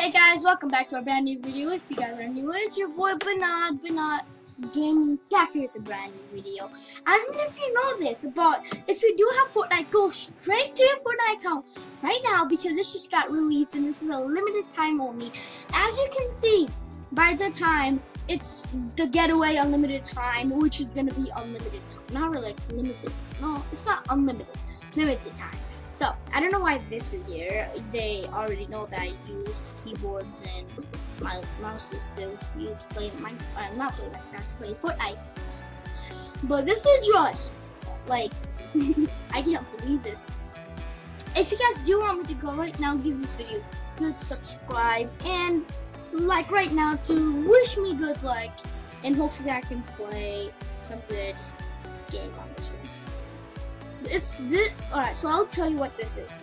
Hey guys, welcome back to our brand new video. If you guys are new, it's your boy Banat Gaming back here with a brand new video. I don't know if you know this, but if you do have Fortnite, go straight to your Fortnite account right now because this just got released and this is a limited time only. As you can see, by the time it's the Getaway unlimited time, which is gonna be unlimited time. Not really like limited. No, it's not unlimited. Limited time. So, I don't know why this is here. They already know that I use keyboards and my mouses to play Fortnite. But this is just, like, I can't believe this. If you guys do want me to go right now, give this video a good subscribe and like right now to wish me good luck. And hopefully I can play some good game on this one. It's this. Alright, so I'll tell you what this is.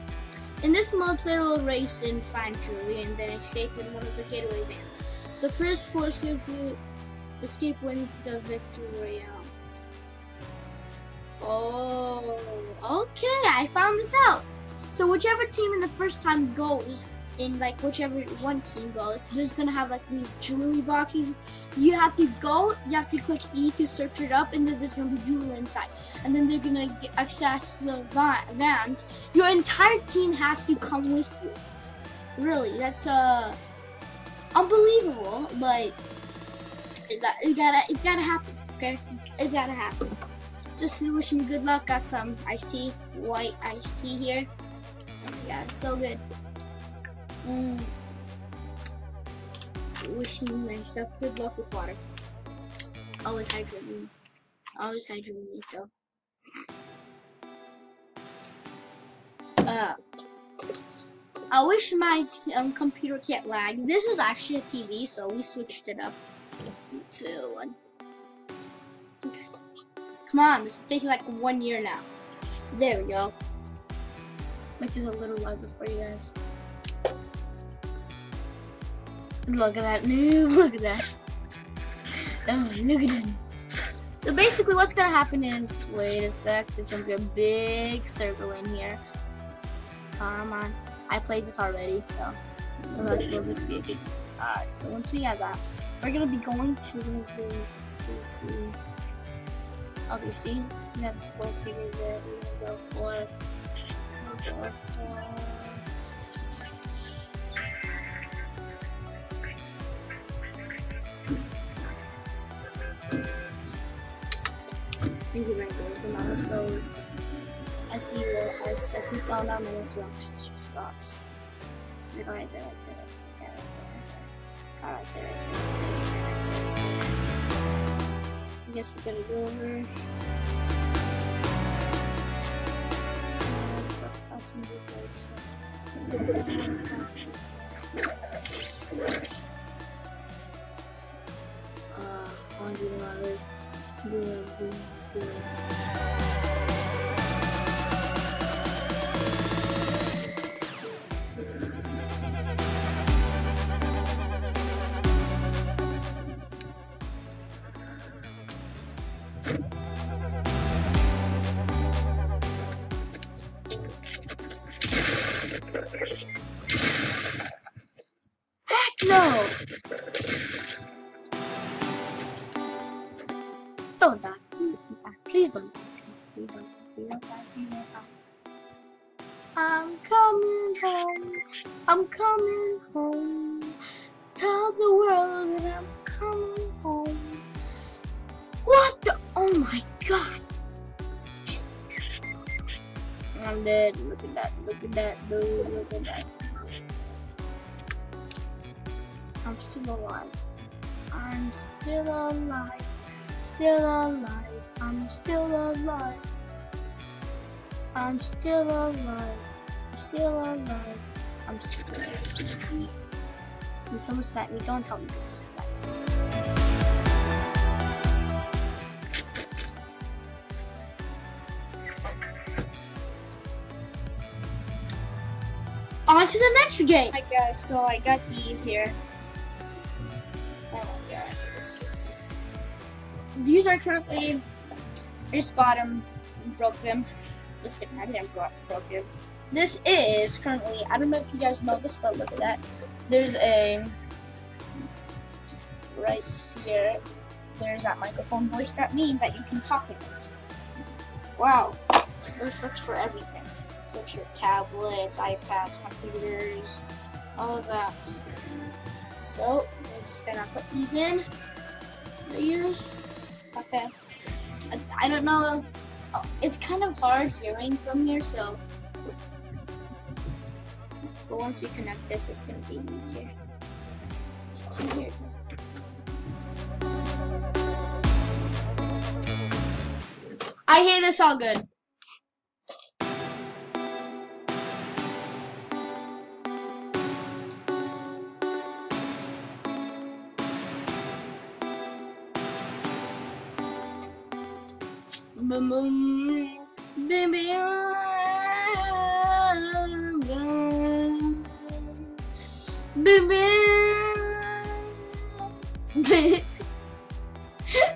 In this mode, player will race in infantry and then escape in one of the Getaway vans. The first four to escape wins the victory royale. Oh, okay, I found this out. So whichever team in the first time goes, in like whichever one team goes, there's gonna have like these jewelry boxes. You have to click E to search it up, and then there's gonna be jewelry inside. And then they're gonna access the vans. Your entire team has to come with you. Really, that's unbelievable, but it gotta happen. Okay, it gotta happen. Just to wish me good luck. Got some iced tea, white iced tea here. Yeah, it's so good. Wishing myself good luck with water. Always hydrate me. Always hydrate me. So, I wish my computer can't lag. This was actually a TV, so we switched it up to one. Okay. Come on, this is taking like 1 year now. There we go. Make this a little louder for you guys. Look at that noob, look at that. Oh, look at that. So basically what's gonna happen is, wait a sec, there's gonna be a big circle in here. Come on. I played this already, so will this be a good thing? Alright, so once we have that, we're gonna be going to these places. Okay, see? That's located there. We're gonna go for thank you very much. Come on, let's go. I see you. I think down on this rocks. Go right there, right there. Go right there. I guess we're gonna go over. Let's pass some good legs. Heck no! Don't die. Please don't die. Please don't die. Please don't die. Please don't die. I'm coming home. I'm coming home. Tell the world that I'm coming home. What the? Oh my god. I'm dead. Look at that. Look at that, dude. Look at that. I'm still alive. I'm still alive. Still alive. I'm still alive. I'm still alive. I'm still alive. I'm still alive. Did someone slap me? Don't tell me this. On to the next game. Alright guys, so I got these here. Oh my god, let's get these. These are currently, I just bought them and broke them. Let's get I didn't broke them. This is currently, I don't know if you guys know this, but look at that. there's a right here. There's that microphone voice. That means that you can talk in it. Wow, this works for everything. It works for tablets, iPads, computers, all of that. So we're just gonna put these in the ears. Okay. I don't know. It's kind of hard hearing from here, so. But once we connect this, it's gonna be easier. Just to hear this. I hear this all good.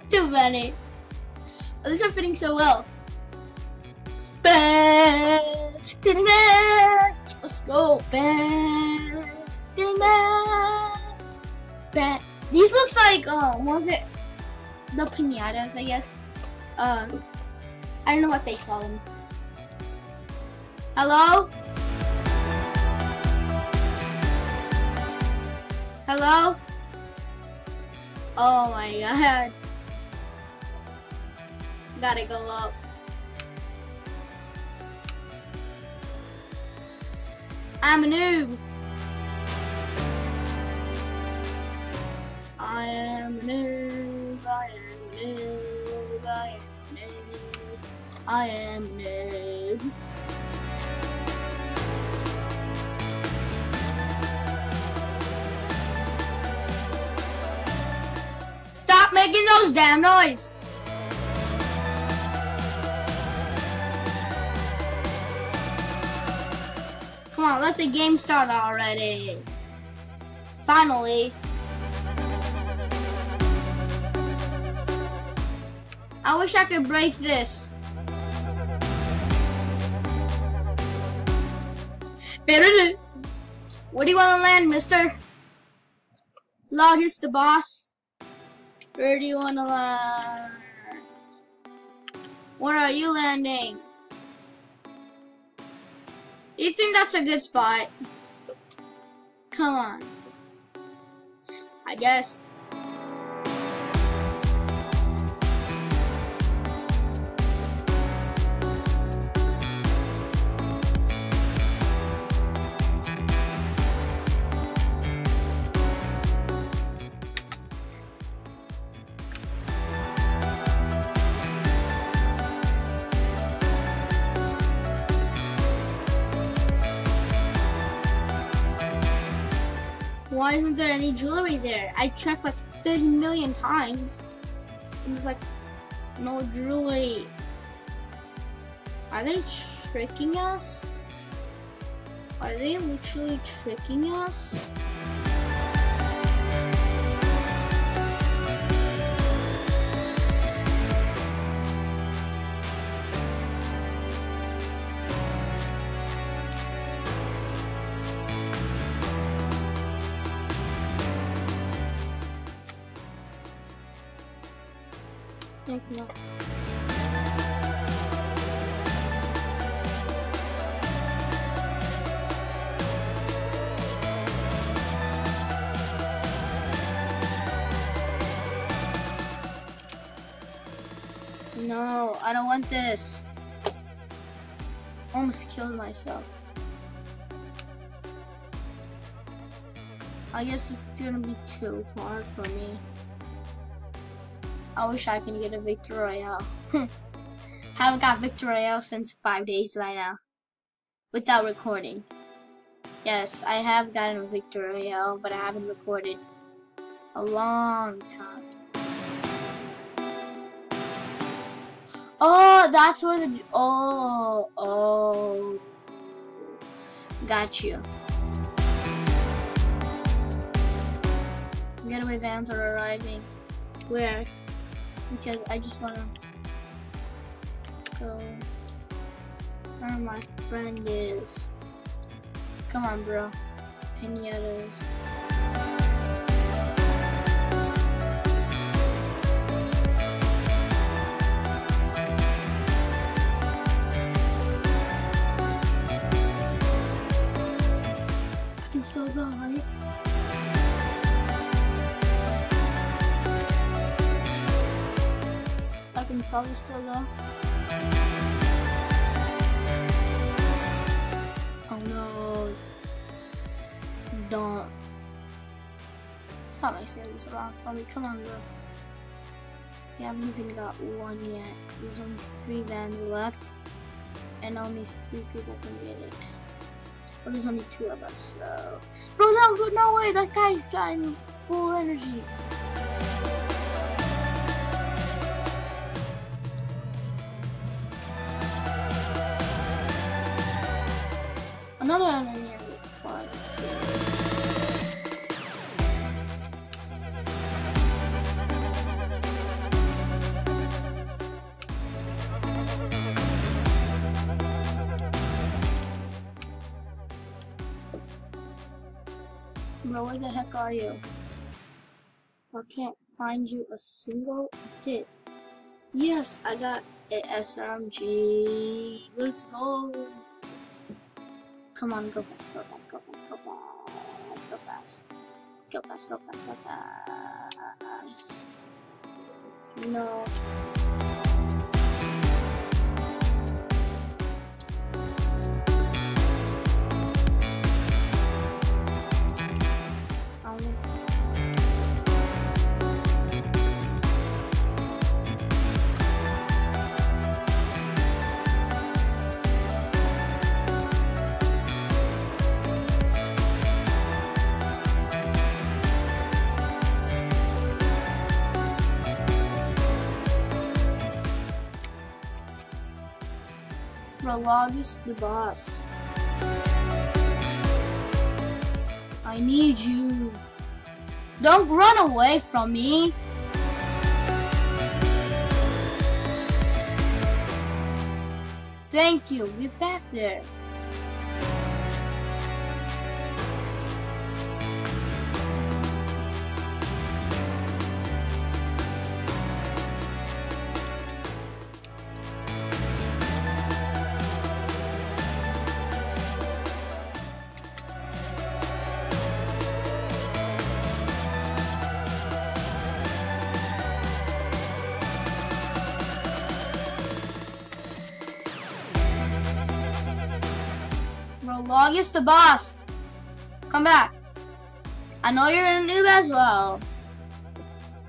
Too funny. Oh, these are fitting so well. Let's go. These looks like what was it? The piñatas, I guess. I don't know what they call them. Hello? Hello? Oh my god. Gotta go up. I'm a noob. I am a noob. I am a noob. I am a noob. I am a noob. Stop making those damn noise. Come on, let the game start already. Finally. I wish I could break this. Where do you want to land, mister? Logis the boss. Where do you want to land? Where are you landing? You think that's a good spot? Come on. I guess. Why isn't there any jewelry there? I checked like 30 million times. And there's like no jewelry. Are they tricking us? Are they literally tricking us? No. No, I don't want this. Almost killed myself. I guess it's gonna be too hard for me. I wish I can get a Victory Royale. Haven't got Victory Royale since 5 days right now. Without recording. Yes, I have gotten a Victory Royale, but I haven't recorded a long time. Oh, that's where the... Oh. Got you. Getaway vans are arriving. Where? Because I just want to go where my friend is. Come on, bro. any others. I can still go, right? I can probably still go. Oh no. Don't. Stop my series rock for me. Come on, bro. We haven't even got one yet. There's only 3 vans left. And only 3 people can get it. Well, there's only 2 of us, so. Bro, no way! That guy's gotten full energy. Another enemy required. Bro, where the heck are you? I can't find you a single bit. Yes, I got a SMG. Let's go. Come on, go fast, go fast, go fast, go fast, go fast. Go fast, go fast, go fast. No. Log is the boss. I need you. Don't run away from me. Thank you. Get back there. Log is the boss. Come back. I know you're a noob as well,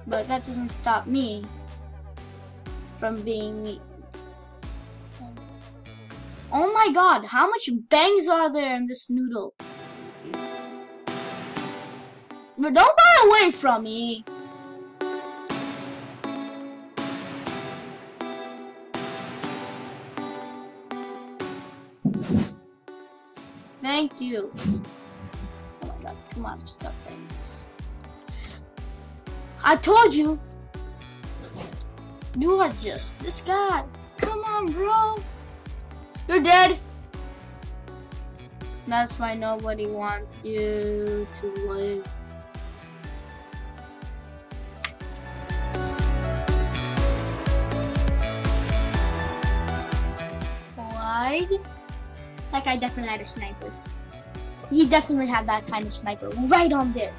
but that doesn't stop me from being me. Oh my god, how much bangs are there in this noodle? But don't run away from me. Thank you. Oh my god, come on, stop doing this. I told you. You are just this guy. Come on, bro. You're dead. That's why nobody wants you to live. Why? That guy definitely had a sniper. He definitely had that kind of sniper right on there.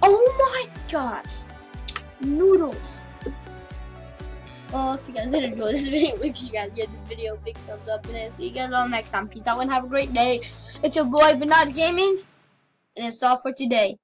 Oh my god. Noodles. Well, if you guys did enjoy this video, make sure you guys give this video a big thumbs up, and I'll see you guys all next time. Peace out and have a great day. It's your boy, Banat Gaming, and it's all for today.